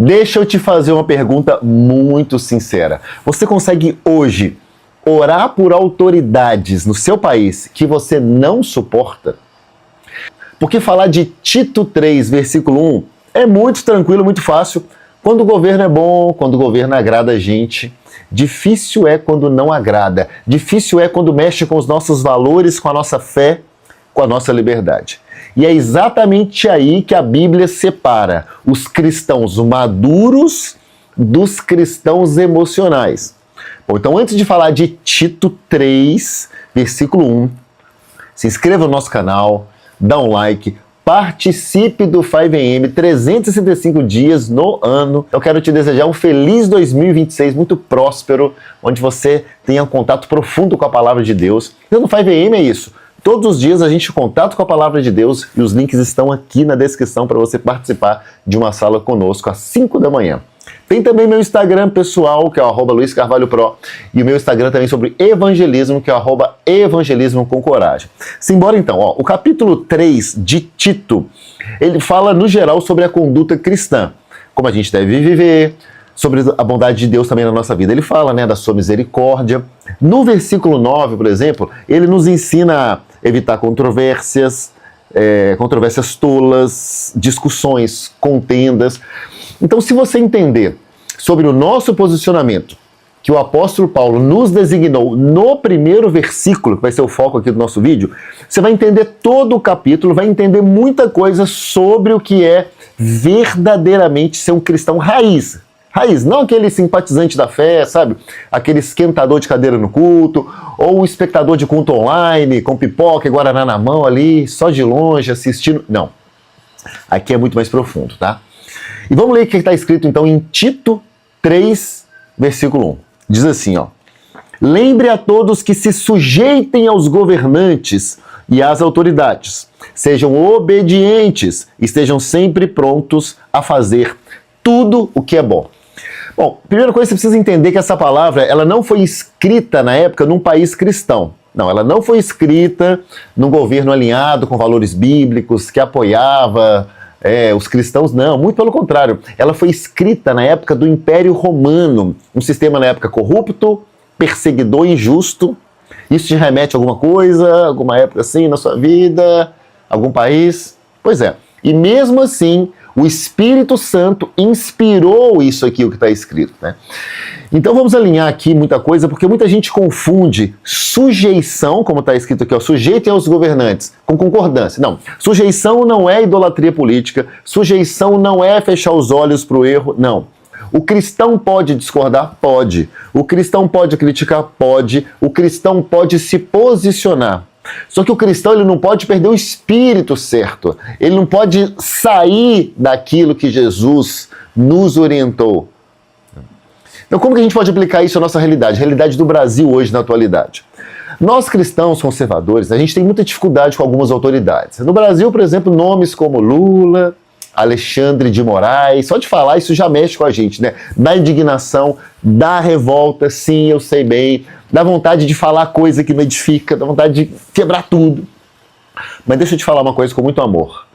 Deixa eu te fazer uma pergunta muito sincera. Você consegue hoje orar por autoridades no seu país que você não suporta? Porque falar de Tito 3, versículo 1, é muito tranquilo, muito fácil. Quando o governo é bom, quando o governo agrada a gente. Difícil é quando não agrada. Difícil é quando mexe com os nossos valores, com a nossa fé, com a nossa liberdade. E é exatamente aí que a Bíblia separa os cristãos maduros dos cristãos emocionais. Bom, então antes de falar de Tito 3, versículo 1, se inscreva no nosso canal, dá um like, participe do 5am 365 dias no ano. Eu quero te desejar um feliz 2026, muito próspero, onde você tenha um contato profundo com a palavra de Deus. Então no 5am é isso. Todos os dias a gente contato com a palavra de Deus e os links estão aqui na descrição para você participar de uma sala conosco às 5 da manhã. Tem também meu Instagram pessoal, que é o @luiscarvalhopro, e o meu Instagram também sobre evangelismo, que é o @evangelismocomcoragem. Simbora então, o capítulo 3 de Tito, ele fala no geral sobre a conduta cristã, como a gente deve viver, sobre a bondade de Deus também na nossa vida. Ele fala, da sua misericórdia. No versículo 9, por exemplo, ele nos ensina a evitar controvérsias tolas, discussões, contendas. Então, se você entender sobre o nosso posicionamento, que o apóstolo Paulo nos designou no primeiro versículo, que vai ser o foco aqui do nosso vídeo, você vai entender todo o capítulo, vai entender muita coisa sobre o que é verdadeiramente ser um cristão raiz. Raiz, não aquele simpatizante da fé, sabe? Aquele esquentador de cadeira no culto, ou o espectador de culto online, com pipoca e guaraná na mão ali, só de longe, assistindo. Não. Aqui é muito mais profundo, tá? E vamos ler o que está escrito então em Tito 3, versículo 1. Diz assim, lembre a todos que se sujeitem aos governantes e às autoridades. Sejam obedientes, estejam sempre prontos a fazer tudo o que é bom. Bom, primeira coisa, você precisa entender que essa palavra, ela não foi escrita na época num país cristão. Não, ela não foi escrita num governo alinhado com valores bíblicos, que apoiava os cristãos, não. Muito pelo contrário. Ela foi escrita na época do Império Romano, um sistema na época corrupto, perseguidor, injusto. Isso te remete a alguma coisa, alguma época assim na sua vida, algum país? Pois é. E mesmo assim, o Espírito Santo inspirou isso aqui, o que está escrito, Então vamos alinhar aqui muita coisa, porque muita gente confunde sujeição, como está escrito aqui, sujeitem aos governantes, com concordância. Não, sujeição não é idolatria política, sujeição não é fechar os olhos para o erro, não. O cristão pode discordar? Pode. O cristão pode criticar? Pode. O cristão pode se posicionar. Só que o cristão ele não pode perder o espírito certo. Ele não pode sair daquilo que Jesus nos orientou. Então como que a gente pode aplicar isso à nossa realidade? A realidade do Brasil hoje, na atualidade. Nós cristãos conservadores, a gente tem muita dificuldade com algumas autoridades. No Brasil, por exemplo, nomes como Lula, Alexandre de Moraes, só de falar isso já mexe com a gente, Dá indignação, dá revolta, sim, eu sei bem, dá vontade de falar coisa que não edifica, dá vontade de quebrar tudo. Mas deixa eu te falar uma coisa com muito amor.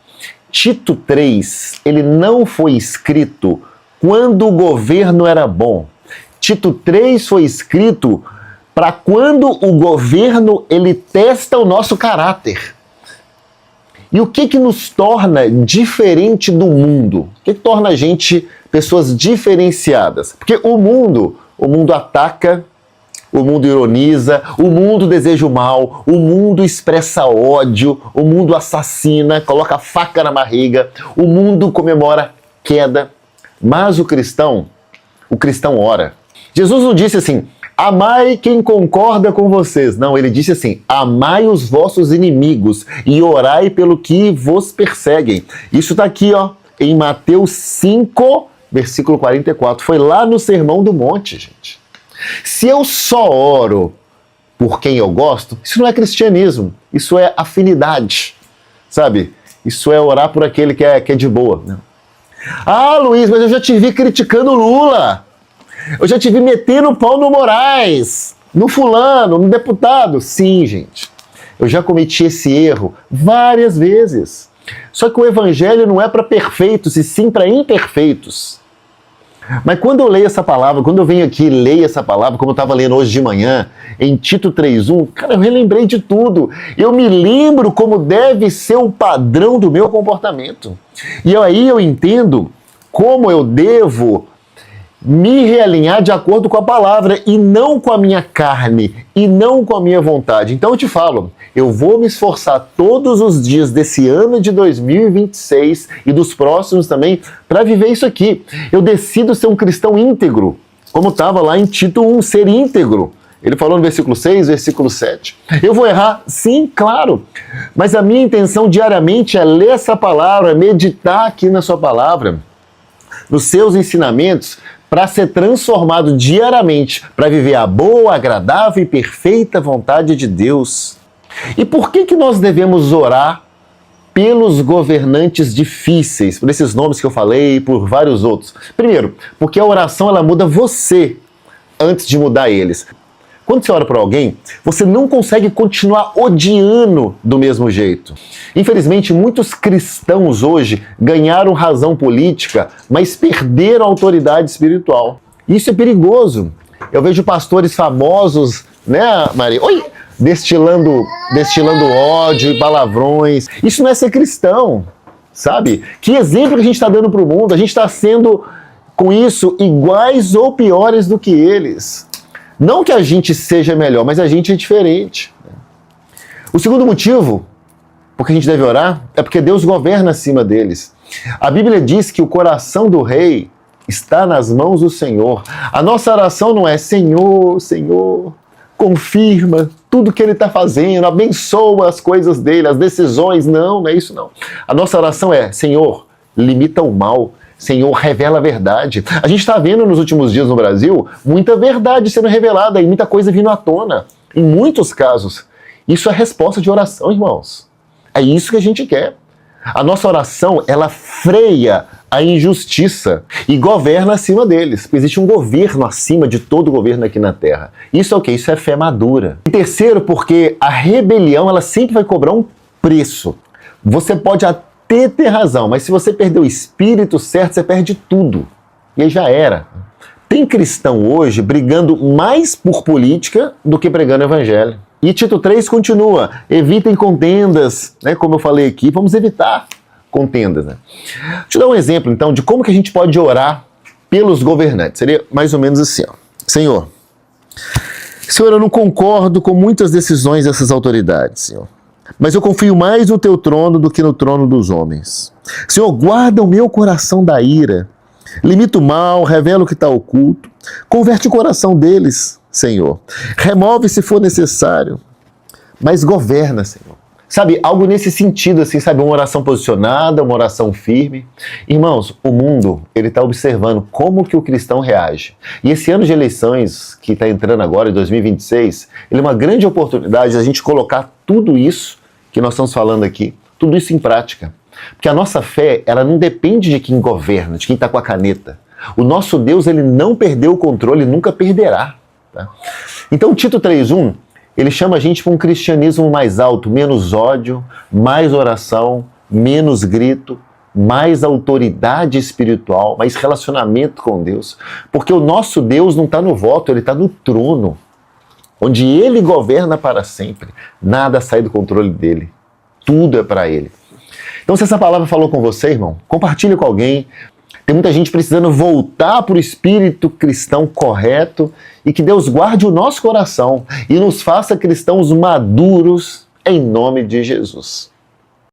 Tito 3, ele não foi escrito quando o governo era bom. Tito 3 foi escrito para quando o governo ele testa o nosso caráter. E o que nos torna diferente do mundo? O que torna a gente pessoas diferenciadas? Porque o mundo ataca, o mundo ironiza, o mundo deseja o mal, o mundo expressa ódio, o mundo assassina, coloca a faca na barriga, o mundo comemora queda. Mas o cristão ora. Jesus não disse assim, amai quem concorda com vocês. Não, ele disse assim, amai os vossos inimigos e orai pelo que vos perseguem. Isso está aqui, em Mateus 5, versículo 44. Foi lá no Sermão do Monte, gente. Se eu só oro por quem eu gosto, isso não é cristianismo, isso é afinidade, sabe? Isso é orar por aquele que é de boa. Ah, Luiz, mas eu já te vi criticando Lula. Eu já te vi metendo o pau no Moraes, no fulano, no deputado. Sim, gente. Eu já cometi esse erro várias vezes. Só que o evangelho não é para perfeitos, e sim para imperfeitos. Mas quando eu leio essa palavra, quando eu venho aqui e leio essa palavra, como eu estava lendo hoje de manhã, em Tito 3:1, cara, eu relembrei de tudo. Eu me lembro como deve ser o padrão do meu comportamento. E aí eu entendo como eu devo me realinhar de acordo com a palavra e não com a minha carne e não com a minha vontade. Então eu te falo, eu vou me esforçar todos os dias desse ano de 2026 e dos próximos também para viver isso aqui. Eu decido ser um cristão íntegro, como estava lá em Tito 1, ser íntegro. Ele falou no versículo 6, versículo 7. Eu vou errar? Sim, claro. Mas a minha intenção diariamente é ler essa palavra, meditar aqui na sua palavra, nos seus ensinamentos, para ser transformado diariamente, para viver a boa, agradável e perfeita vontade de Deus. E por que nós devemos orar pelos governantes difíceis, por esses nomes que eu falei e por vários outros? Primeiro, porque a oração ela muda você antes de mudar eles. Quando você ora por alguém, você não consegue continuar odiando do mesmo jeito. Infelizmente, muitos cristãos hoje ganharam razão política, mas perderam a autoridade espiritual. Isso é perigoso. Eu vejo pastores famosos, né, Maria? Oi! Destilando ódio e palavrões. Isso não é ser cristão, sabe? Que exemplo que a gente está dando para o mundo? A gente está sendo, com isso, iguais ou piores do que eles. Não que a gente seja melhor, mas a gente é diferente. O segundo motivo porque a gente deve orar é porque Deus governa acima deles. A Bíblia diz que o coração do rei está nas mãos do Senhor. A nossa oração não é Senhor, Senhor, confirma tudo que Ele está fazendo, abençoa as coisas dele, as decisões. Não, não é isso não. A nossa oração é Senhor, limita o mal. Senhor, revela a verdade. A gente está vendo nos últimos dias no Brasil muita verdade sendo revelada e muita coisa vindo à tona. Em muitos casos. Isso é resposta de oração, irmãos. É isso que a gente quer. A nossa oração, ela freia a injustiça e governa acima deles. Porque existe um governo acima de todo governo aqui na Terra. Isso é o quê? Isso é fé madura. E terceiro, porque a rebelião, ela sempre vai cobrar um preço. Você pode até ter razão, mas se você perder o espírito certo, você perde tudo. E aí já era. Tem cristão hoje brigando mais por política do que pregando evangelho. E Tito 3 continua, evitem contendas, né? Como eu falei aqui, vamos evitar contendas. Né? Deixa eu dar um exemplo, então, de como que a gente pode orar pelos governantes. Seria mais ou menos assim, ó. Senhor, eu não concordo com muitas decisões dessas autoridades, Senhor. Mas eu confio mais no teu trono do que no trono dos homens. Senhor, guarda o meu coração da ira. Limita o mal, revela o que está oculto. Converte o coração deles, Senhor. Remove se for necessário. Mas governa, Senhor. Sabe, algo nesse sentido, assim, sabe? Uma oração posicionada, uma oração firme. Irmãos, o mundo, ele está observando como que o cristão reage. E esse ano de eleições, que está entrando agora, em 2026, ele é uma grande oportunidade de a gente colocar tudo isso que nós estamos falando aqui, tudo isso em prática. Porque a nossa fé, ela não depende de quem governa, de quem está com a caneta. O nosso Deus, ele não perdeu o controle, nunca perderá. Tá? Então, Tito 3:1, ele chama a gente para um cristianismo mais alto, menos ódio, mais oração, menos grito, mais autoridade espiritual, mais relacionamento com Deus. Porque o nosso Deus não está no voto, ele está no trono, onde ele governa para sempre. Nada sai do controle dele. Tudo é para ele. Então, se essa palavra falou com você, irmão, compartilhe com alguém. Tem muita gente precisando voltar para o espírito cristão correto e que Deus guarde o nosso coração e nos faça cristãos maduros em nome de Jesus.